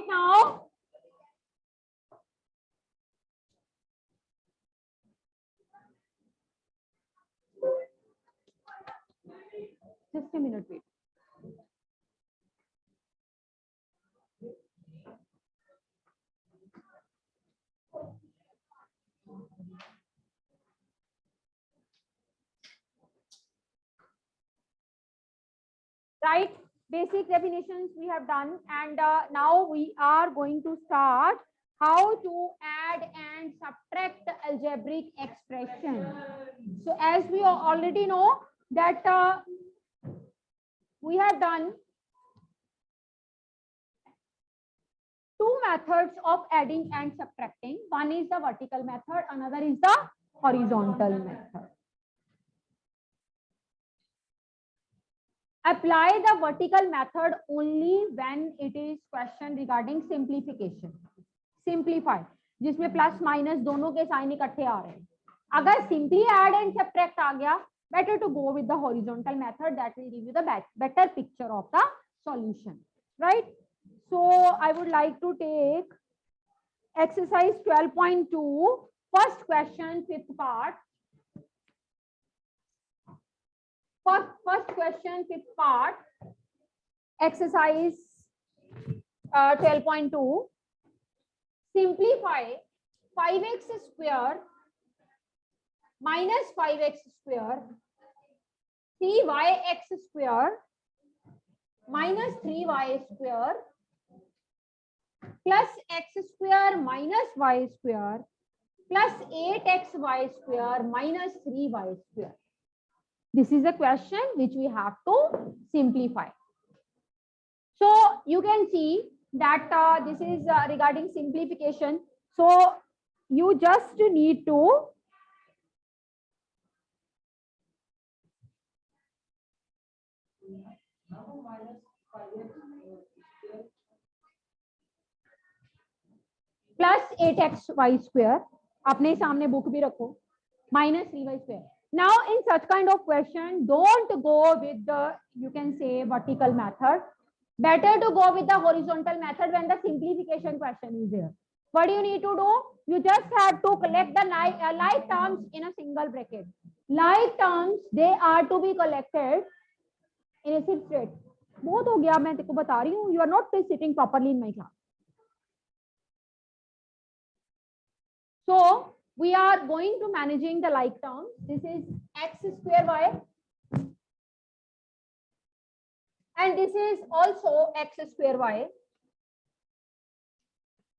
it now? Just a minute, wait. Right, basic definitions we have done, and now we are going to start how to add and subtract algebraic expression. So as we already know that we have done two methods of adding and subtracting. One is the vertical method, another is the horizontal method. Apply the vertical method only when it is question regarding simplification. Simplify, जिसमें plus minus दोनों के sign इकट्ठे आ रहे हैं. अगर simply add and subtract आ गया, better to go with the horizontal method. That will give you the better picture of the solution, right? So I would like to take exercise 12.2, first question, fifth part. First question, fifth part, exercise 12.2. Simplify 5x square minus 5x square 3yx square minus 3y square plus x square minus y square plus 8xy square minus 3y square. This is a question which we have to simplify. So you can see that this is regarding simplification. So you just need to plus 8xy square, अपने सामने book भी रखो, minus 3y square. Now in such kind of question, don't go with the, you can say, vertical method. Better to go with the horizontal method when the simplification question is there. What do you need to do? You just have to collect the like terms in a single bracket. Like terms, they are to be collected in a sit straight. बहुत हो गया, मैं तेको बता रही हूँ. You are not sitting properly in my class. So we are going to managing the like terms. This is x square y. And this is also x square y.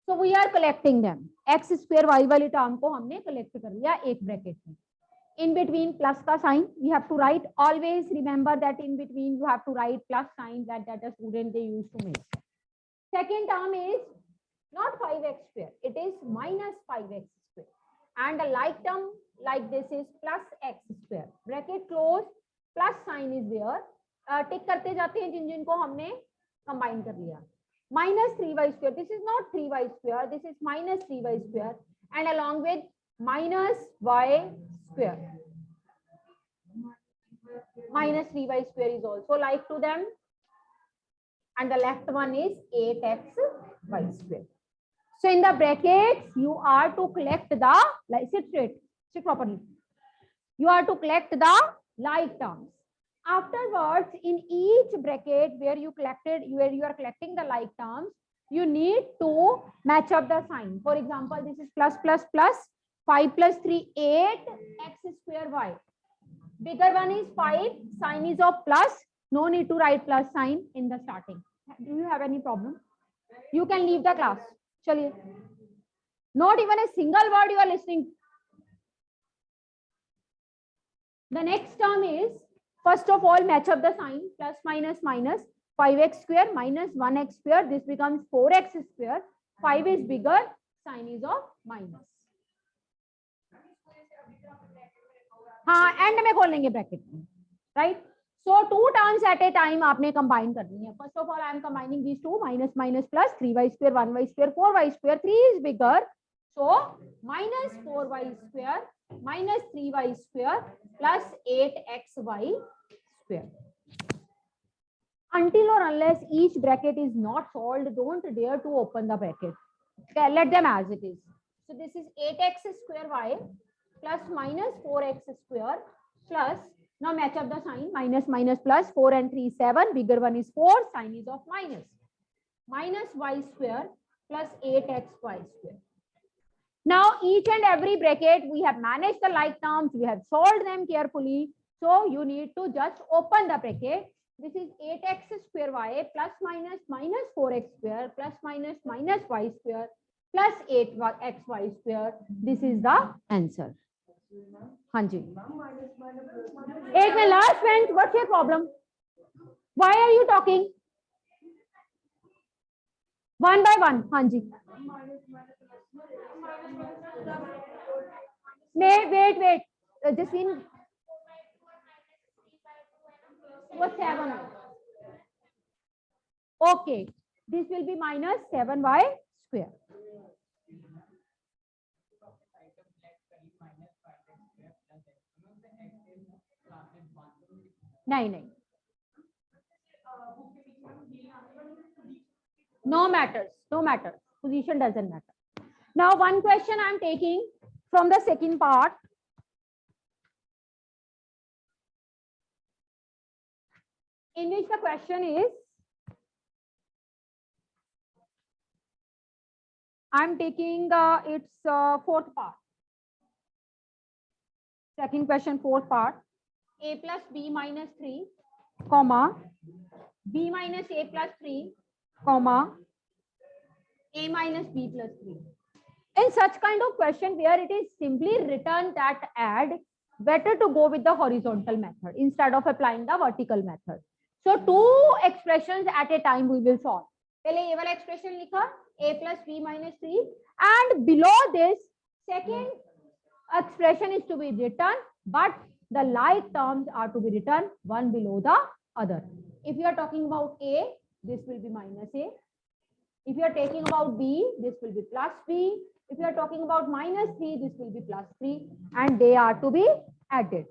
So we are collecting them. X square y वाली term को हमने collect कर लिया एक bracket में. In between plus का sign we have to write. Always remember that in between you have to write plus sign that a student they used to make. Second term is not 5x square. It is minus 5x square. And a like term like this is plus x square. Bracket close. Plus sign is there. टिक करते जाते हैं जिन जिनको हमने combine कर लिया. Minus 3y square. This is not 3y square. This is minus 3y square. And along with minus y square. Minus 3y square is also like to them. And the left one is 8xy square. So in the brackets, you are to collect the, like, sit straight, sit properly. You are to collect the like terms. Afterwards, in each bracket where you are collecting the like terms, you need to match up the sign. For example, this is plus plus plus 5 plus 3 8 x square y. Bigger one is 5, sign is of plus. No need to write plus sign in the starting. Do you have any problem? You can leave the class. Chaliye. Not even a single word you are listening. The next term is, first of all, match up the sign. Plus minus minus 5x square minus 1x square. This becomes 4x square. 5 is bigger. Sign is of minus. हाँ, end में खोल लेंगे bracket में, right? So two terms at a time आपने combine करनी है. First of all, I am combining these two, minus minus plus 3y square, 1y square, 4y square. 3 is bigger, so minus 4y square minus 3y square plus 8xy square. Until or unless each bracket is not solved, don't dare to open the bracket. Okay, let them as it is. So this is 8x square y plus minus 4x square plus, now match up the sign, minus minus plus, 4 and 3 7, bigger one is 4, sign is of minus. Minus y square plus 8xy square. Now each and every bracket we have managed the like terms, we have solved them carefully. So you need to just open the bracket. This is 8x square y plus minus minus 4x square plus minus minus y square plus 8xy square. This is the answer. Hanji. Ek my last friend, what's your problem? Why are you talking? One by one, Hanji. Wait. Just in. What's 7? Okay, this will be minus 7y square. Nine. No matters. Position doesn't matter. Now one question I'm taking from the second part. In which the question is, I'm taking its fourth part. Second question, fourth part. A plus b minus 3, comma, b minus a plus 3, comma, a minus b plus 3. In such kind of question where it is simply written that add, better to go with the horizontal method instead of applying the vertical method. So two expressions at a time we will solve. पहले ये वाला expression लिखा, a plus b minus 3, and below this second expression is to be written, but the like terms are to be written one below the other. If you are talking about a, this will be minus a. If you are talking about b, this will be plus b. If you are talking about minus 3, this will be plus 3, and they are to be added.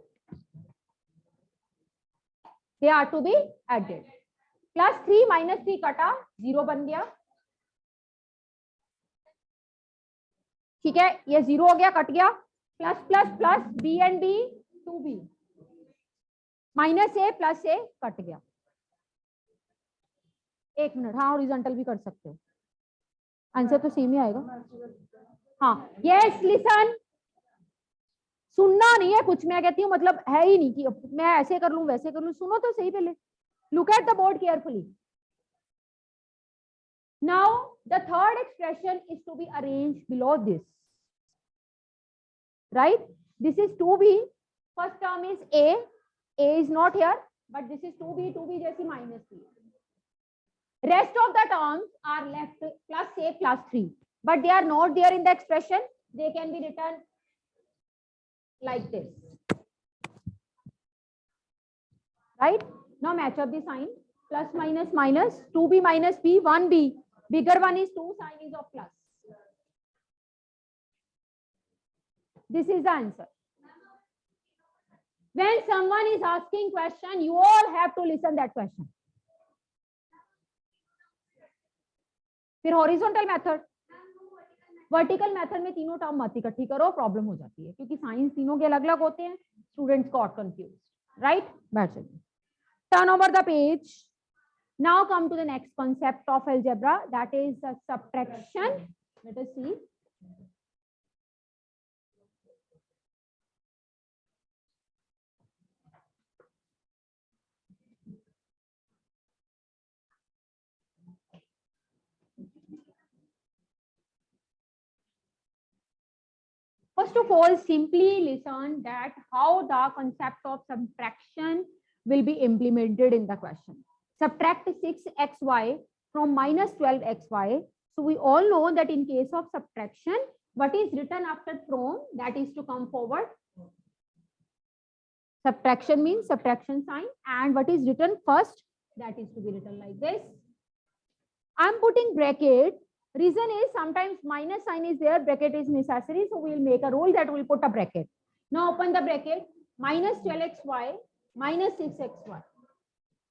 They are to be added. Plus 3 minus 3 कटा, 0 बन गया. ठीक है, ये 0 हो गया, cut गया. Plus plus plus b and b 2b. Minus a plus a cut गया. एक मिनट, हाँ हॉरिजॉन्टल भी कर सकते हो. आंसर तो सेम ही आएगा. हाँ, यस लिसन. सुनना नहीं है कुछ, मैं कहती हूँ मतलब है ही नहीं कि मैं ऐसे कर लूं वैसे कर लूं. सुनो तो सही पहले. Look at the board carefully. Now the third expression is to be arranged below this. Right? This is 2b. First term is a. A is not here, but this is 2b. 2b जैसी minus 3. Rest of the terms are left plus a plus 3, but they are not there in the expression. They can be written like this. Right? Now match up the sign. Plus minus minus 2b minus b 1b. Bigger one is 2, sign is of plus. This is the answer. When someone is asking question, you all have to listen that question. फिर horizontal method, vertical method में तीनों term मत इकट्ठी करो, problem हो जाती है क्योंकि साइंस तीनों के अलग अलग होते हैं. Students got confused. राइट? बैठ जाइए. Turn over the page. Now come to the next concept of algebra, that is subtraction. Let us see. First of all, simply listen that how the concept of subtraction will be implemented in the question. Subtract 6xy from minus 12xy. So we all know that in case of subtraction, what is written after from, that is to come forward. Subtraction means subtraction sign, and what is written first, that is to be written like this. I'm putting bracket. Reason is sometimes minus sign is there, bracket is necessary, so we will make a rule that we will put a bracket. Now open the bracket. Minus 12xy minus 6xy.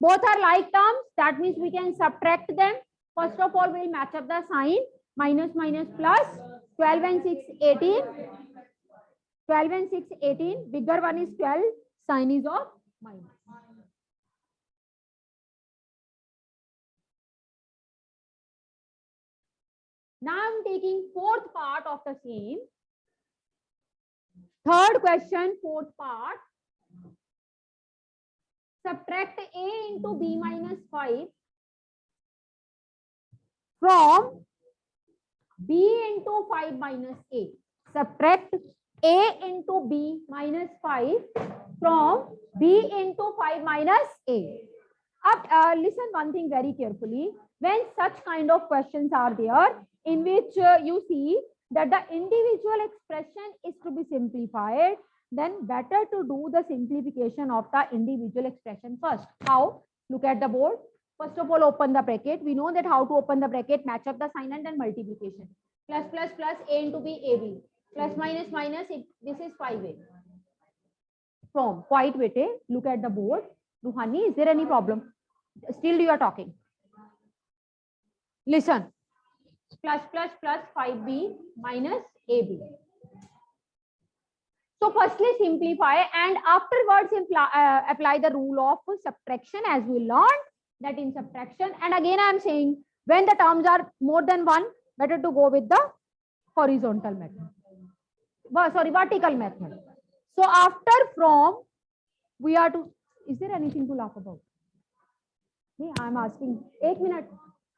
Both are like terms. That means we can subtract them. First of all, we'll match up the sign. Minus minus plus. 12 and 6, 18. 12 and 6, 18. Bigger one is 12. Sign is of minus. Now I'm taking fourth part of the same. Third question, fourth part. Subtract a into b minus 5 from b into 5 minus a. Subtract a into b minus 5 from b into 5 minus a. Listen one thing very carefully. When such kind of questions are there, in which you see that the individual expression is to be simplified, then better to do the simplification of the individual expression first. How? Look at the board. First of all, open the bracket. We know that how to open the bracket, match up the sign and then multiplication. Plus plus plus a into b, ab. Plus minus minus, this is 5a. From quite witty, look at the board. Ruhani, is there any problem? Still you are talking. Listen. Plus plus plus 5b minus ab. So firstly simplify and afterwards apply the rule of subtraction as we learned that in subtraction. And again I am saying when the terms are more than one, better to go with the horizontal method. Vertical method. So after from, we are to, is there anything to laugh about? Nee, I am asking, 1 minute,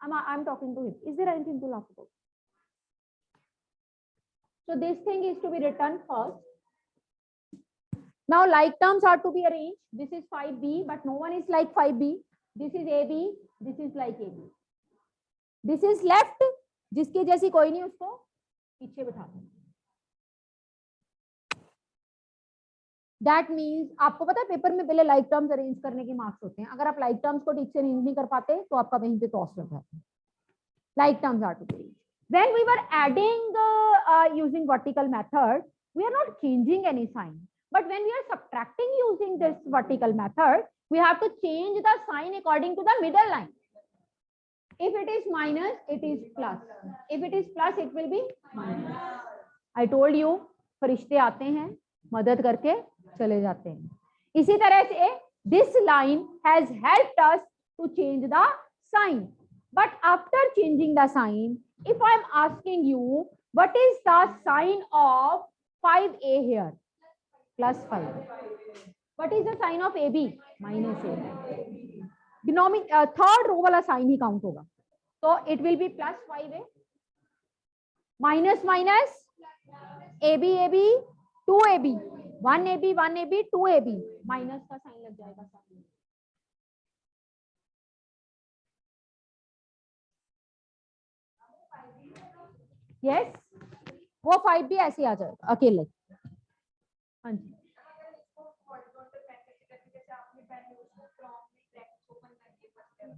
I am talking to him. Is there anything to laugh about? So this thing is to be written first. Now like terms are to be arranged. This is 5b, but no one is like 5b. This is ab, this is like ab. This is left, जिसके जैसी कोई नहीं उसको पीछे बिठा दो. That means आपको पता है पेपर में पहले लाइक टर्म्स अरेंज करने के मार्क्स होते हैं. अगर आप लाइक टर्म्स को ठीक से अरेंज नहीं कर पाते तो आपका वहीं पे क्रॉस लग जाता है. Like terms are to be arranged. When we were adding using vertical method, we are not changing any sign. But when we are subtracting using this vertical method, we have to change the sign according to the middle line. If it is minus, it is plus. If it is plus, it will be minus. I told you, फरिश्ते आते हैं, मदद करके चले जाते हैं. इसी तरह से this line has helped us to change the sign. But after changing the sign, if I am asking you, what is the sign of 5a here? Plus 5. What is the sign of AB? Minus A. Third row wala sign he count होगा. So it will be plus 5a. Minus minus AB AB 2AB 1AB 1AB 2AB minus का sign लग जाएगा. Yes, वो 5 भी ऐसे आ जाएगा अकेले. हाँ जी.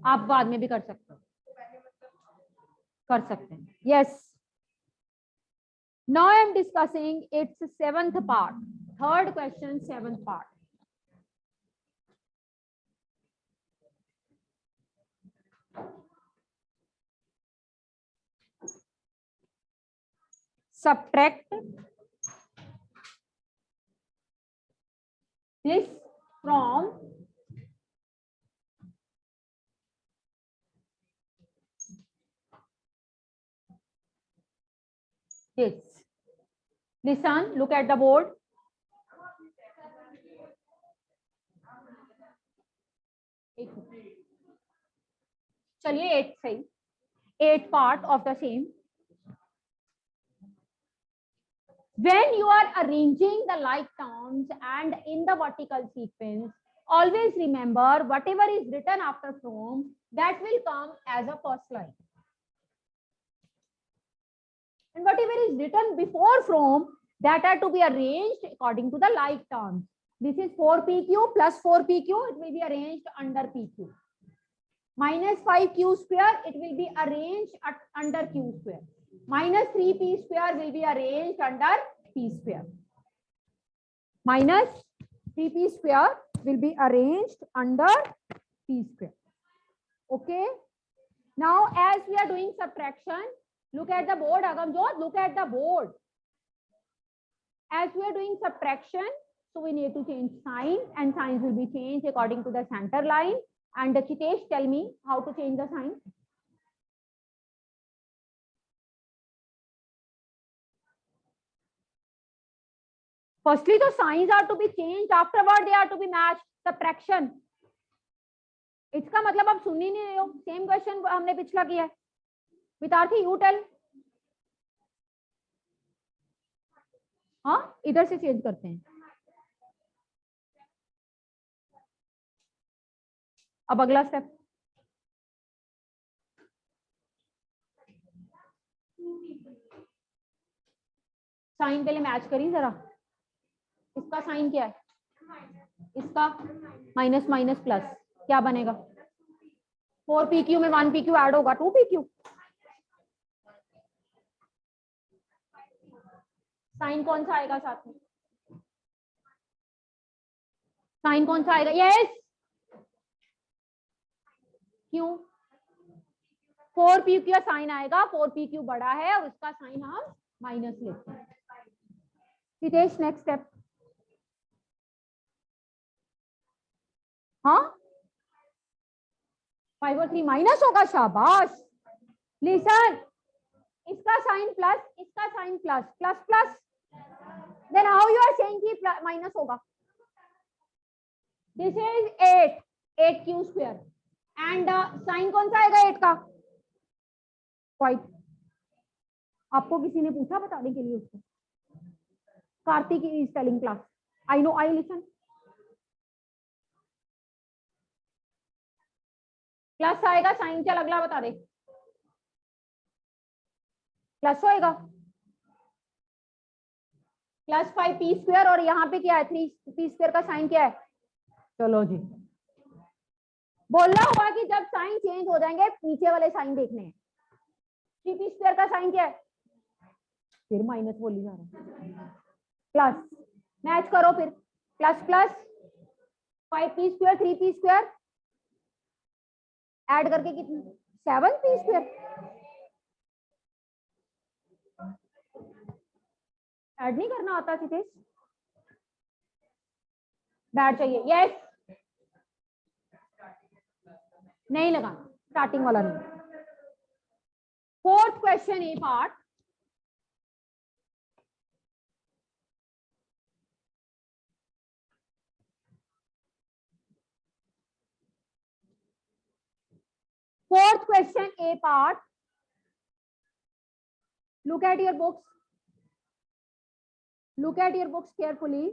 आप बाद में भी कर सकते हो. कर सकते हैं. Yes. Now I am discussing its seventh part. Third question, seventh part. Subtract this from this. Listen, look at the board. चलिए 8 सही. 8 part of the same. When you are arranging the like terms and in the vertical sequence, always remember whatever is written after from, that will come as a first line. And whatever is written before from, that are to be arranged according to the like terms. This is 4pq plus 4pq, it will be arranged under pq. Minus 5q square, it will be arranged under q square. Minus 3p square will be arranged under p square. Minus 3p square will be arranged under p square. Okay. Now, as we are doing subtraction, look at the board, Agamjot, look at the board. As we are doing subtraction, so we need to change sign, and signs will be changed according to the center line. And Chitesh, tell me how to change the sign. Firstly, the signs are to be changed. Afterward, they are to be matched. Subtraction. इसका मतलब आप सुन ही नहीं रहे हो. Same question हमने पिछला किया है. विद्यार्थी, यू टेल. हाँ, इधर से चेंज करते हैं. अब अगला स्टेप. साइन पहले मैच करिए जरा. इसका साइन क्या है? इसका माइनस माइनस प्लस क्या बनेगा? 4pq में 1pq ऐड होगा, 2pq. साइन कौन सा आएगा साथ में? साइन कौन सा आएगा? यस. क्यों? 4pq का साइन आएगा. 4pq बड़ा है और उसका साइन हम माइनस लेते हैं. Sitesh, next step. हाँ, 5 और 3 माइनस होगा. शाबाश. लिसन, इसका साइन प्लस, इसका sign plus, plus plus. Then how you are saying कि माइनस होगा? This is 8q square and sign कौन सा आएगा 8 का? क्वाइट. आपको किसी ने पूछा बताने के लिए उसको? Kartik is telling class. I know, I listen. Plus आएगा साइन. चल अगला बता दे. प्लस होएगा. प्लस 5p स्क्वायर और यहाँ पे क्या है? 3p स्क्वायर का साइन क्या है? चलो जी, बोलना हुआ कि जब साइन चेंज हो जाएंगे नीचे वाले साइन देखने हैं. 3p स्क्वायर का साइन क्या है? फिर माइनस बोली जा रहा है. प्लस मैच करो फिर. Plus plus 5p square 3p square add करके कितनी? 7p square. ऐड नहीं करना आता सितेश? बैड चाहिए. यस. नहीं लगाना, स्टार्टिंग वाला नहीं. Fourth question A part. Fourth question A part. Look at your books. Look at your books carefully.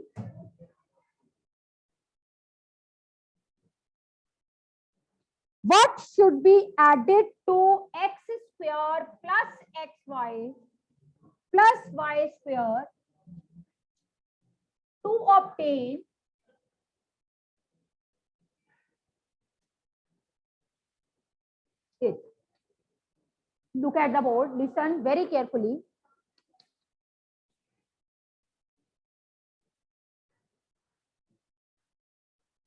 What should be added to x square plus xy plus y square to obtain it? Look at the board. Listen very carefully.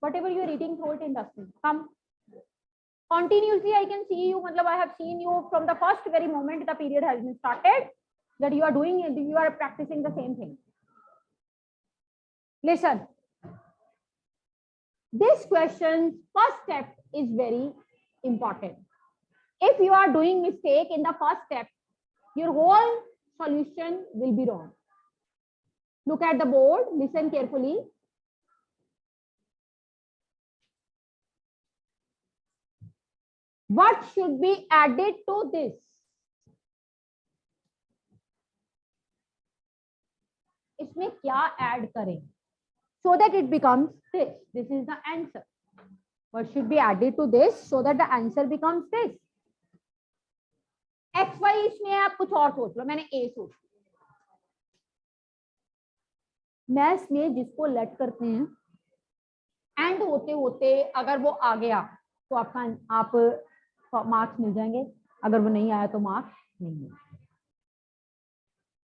Whatever you are reading, throw it in dustbin. Come. Continuously, I can see you. Matlab, I have seen you from the first very moment the period has been started. That you are doing it. You are practicing the same thing. Listen. This question's first step is very important. If you are doing mistake in the first step, your whole solution will be wrong. Look at the board. Listen carefully. What should be added to this? इसमें क्या add करें so that it becomes this? This is the answer. What should be added to this so that the answer becomes this? X, Y इसमें आप कुछ और सोच लो. मैंने A सोच लिया. मैथ्स में जिसको लेट करते हैं एंड होते होते अगर वो आ गया तो आप मार्क्स मिल जाएंगे. अगर वो नहीं आया तो मार्क्स नहीं मिलेंगे.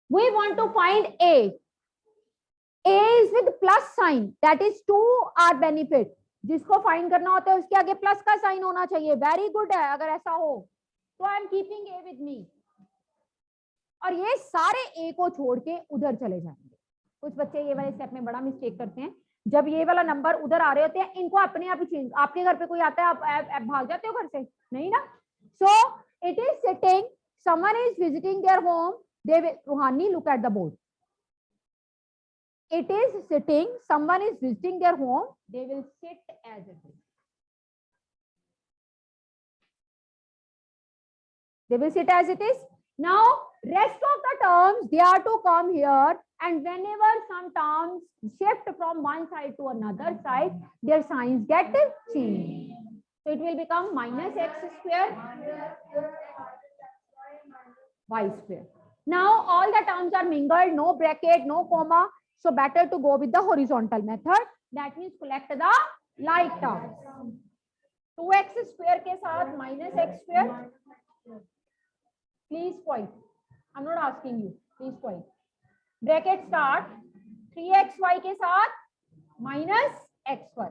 We want to find A. A is with plus sign. That is to our benefit. जिसको फाइंड करना होता है उसके आगे प्लस का साइन होना चाहिए। वेरी गुड है अगर ऐसा हो तो। I am keeping A with me. और ये सारे ए को छोड़ के उधर चले जाएंगे। कुछ बच्चे ये वाले स्टेप में बड़ा मिस्टेक करते हैं, जब ये वाला नंबर उधर आ रहे होते हैं इनको अपने आप ही चेंज। आपके घर पे कोई आता है आप भाग जाते हो घर से? नहीं ना। So it is sitting, someone is visiting their home, they will, Ruhani look at the board, it is sitting, someone is visiting their home, they will sit as it is. They will sit as it is. Now rest of the terms they are to come here, and whenever some terms shift from one side to another side, their signs get changed. So it will become minus x square y square. Now all the terms are mingled, no bracket, no comma. So better to go with the horizontal method. That means collect the like terms. 2x square के साथ minus x square. Please point. I'm not asking you. Please point. Bracket start. 3xy के साथ minus xy.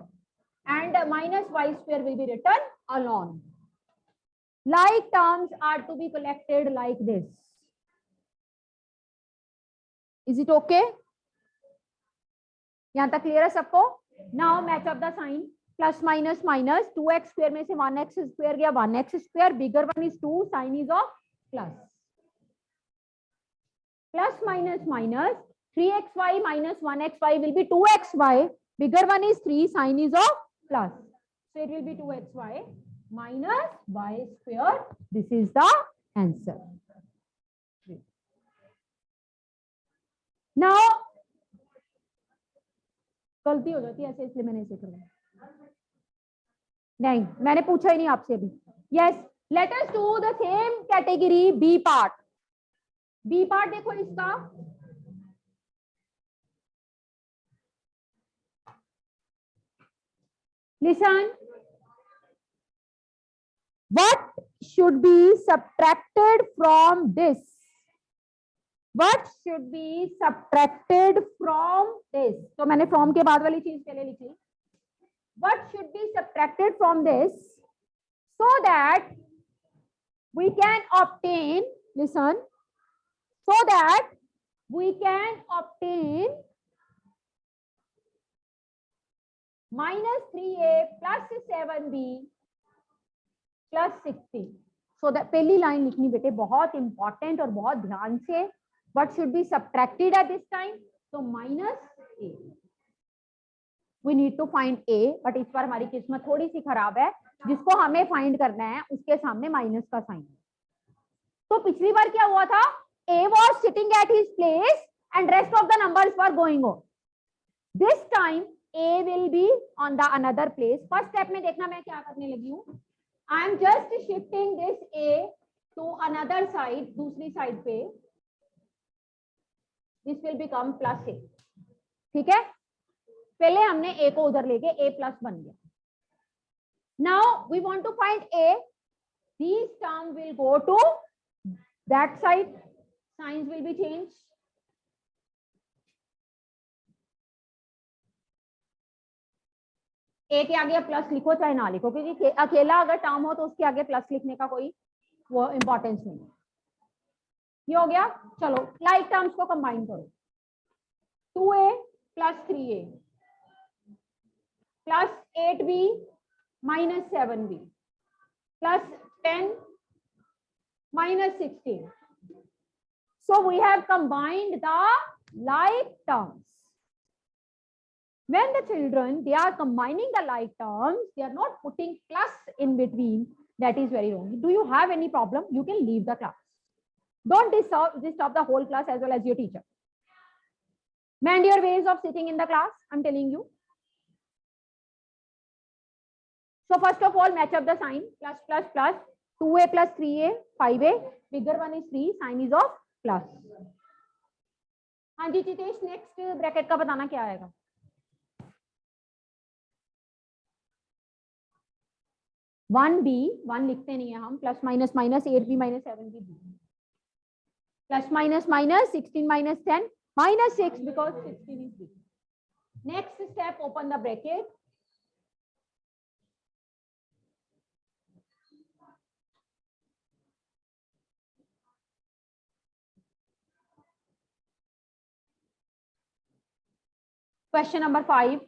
And minus y square will be written along. Like terms are to be collected like this. Is it okay? यहां तक clear है सबको? Now match of the sign, plus minus minus, 2x square में से 1x square गया 1x square, bigger one is 2, sign is of plus. Plus minus minus, 3xy minus 1xy will be 2xy, bigger one is 3, sign is of plus, so it will be 2xy minus y square. This is the answer. Now गलती हो जाती है ऐसे, इसलिए मैंने इसे करवाया। नहीं, मैंने पूछा ही नहीं आपसे अभी। Yes, let us do the same category B part. B part देखो इसका, listen, what should be subtracted from this? What should be subtracted from this? तो मैंने from के बाद वाली चीज पहले लिखी। What should be subtracted from this so that we can obtain, listen, so that we can obtain minus 3a plus 7b plus 16. So that पहली line लिखनी बेटे बहुत इंपॉर्टेंट और बहुत ध्यान से। What should be subtracted at this time? So minus a. We need to find a, but इस बार हमारी किस्मत थोड़ी सी खराब है, जिसको हमें फाइंड करना है उसके सामने माइनस का साइन। तो पिछली बार क्या हुआ था? A was sitting at his place and rest of the numbers were going on. This time A will be on the another place. First step में देखना मैं क्या करने लगी हूँ। I am just shifting this A to another side, दूसरी side पे। This will become plus a. ठीक है, पहले हमने a को उधर लेके a प्लस बन गया। Now we want to find a. These terms will go to that side. Signs will be changed. a के आगे प्लस लिखो चाहे ना लिखो, क्योंकि अकेला अगर टर्म हो तो उसके आगे प्लस लिखने का कोई वो इंपॉर्टेंस नहीं है। ये हो गया। चलो लाइक टर्म्स को कंबाइन करो। 2a plus 3a plus 8b minus 7b plus 10 minus 16. So we have combined the like terms. When the children, they are combining the like terms, they are not putting plus in between. That is very wrong. Do you have any problem? You can leave the class. Don't disturb the whole class as well as your teacher. Mend your ways of sitting in the class, I'm telling you. So first of all, match up the sign. Plus, plus, plus. 2a plus 3a, 5a. Bigger one is 3. Sign is of plus. हाँ जी चितेश, next bracket का बताना क्या आएगा? One B, one लिखते नहीं है हम, plus minus minus 8b minus 7b, plus minus minus 16 minus 10 minus 6 because 16 is big. Next step, open the bracket. Question number 5.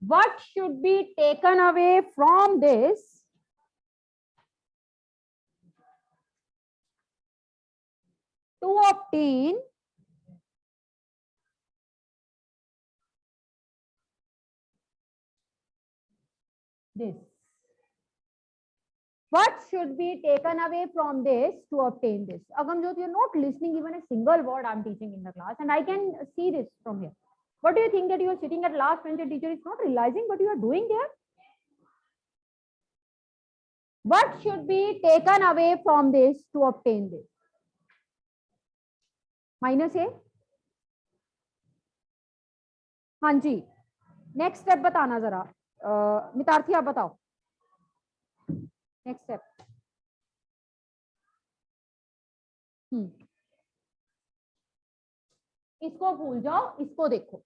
What should be taken away from this to obtain this? What should be taken away from this to obtain this? Agamjot, you're not listening even a single word I'm teaching in the class, and I can see this from here. What do you think that you are sitting at last bench and teacher is not realizing what you are doing there? What should be taken away from this to obtain this? Minus A. हाँ जी, next step बताना जरा. मितार्थी आप बताओ next step. इसको भूल जाओ, इसको देखो.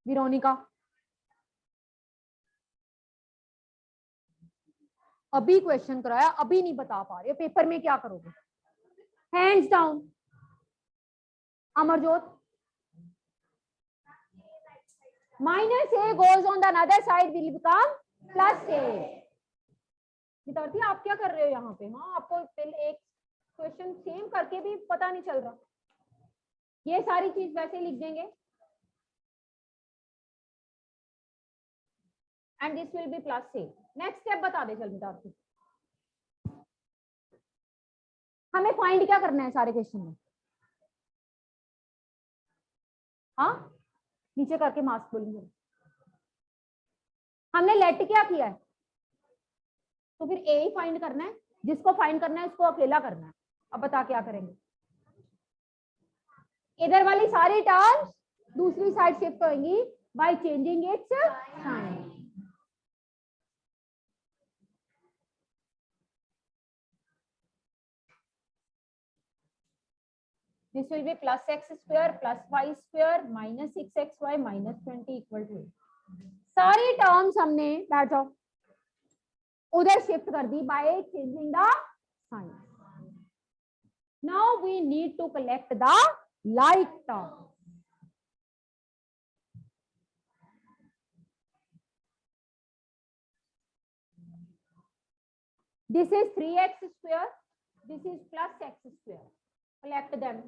विरोनिका, अभी क्वेश्चन कराया, अभी नहीं बता पा रहे, पेपर में क्या करोगे? Hands down. Amarjot, minus A goes on the another side will become plus A. विद्यार्थी आप क्या कर रहे हो यहाँ पे? हाँ, आपको पहले एक क्वेश्चन सेम करके भी पता नहीं चल रहा. ये सारी चीज वैसे लिख देंगे. And this will be plus A. Next step बता दे चल विद्यार्थी. हमें फाइंड क्या करना है सारे क्वेश्चन में? हाँ, नीचे करके मास्क बोलेंगे. हमने लेट क्या किया है, तो फिर ए ही फाइंड करना है. जिसको फाइंड करना है उसको अकेला करना है. अब बता क्या करेंगे? इधर वाली सारी टर्म्स दूसरी साइड शिफ्ट होंगी by changing its sign. This will be plus x square plus y square minus 6xy minus 20 equal to 8. सारी टर्म्स हमने बैठ जाओ उधर शिफ्ट कर दी by changing the sign. Now we need to collect the like term. This is 3x square, this is plus x square. Collect them.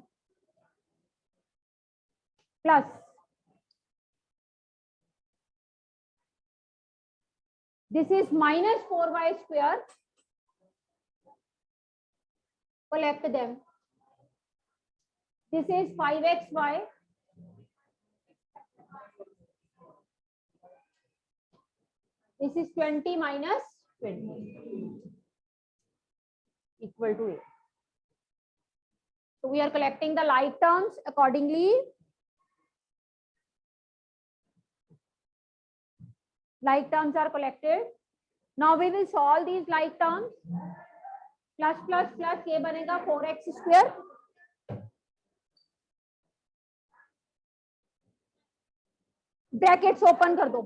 Plus this is minus 4y square. Collect them. This is 5xy. This is 20 minus 20 equal to 8. So we are collecting the like terms accordingly. Like terms are collected. Now we will solve these like terms. Plus plus plus ये बनेगा 4x square. Brackets open कर दो.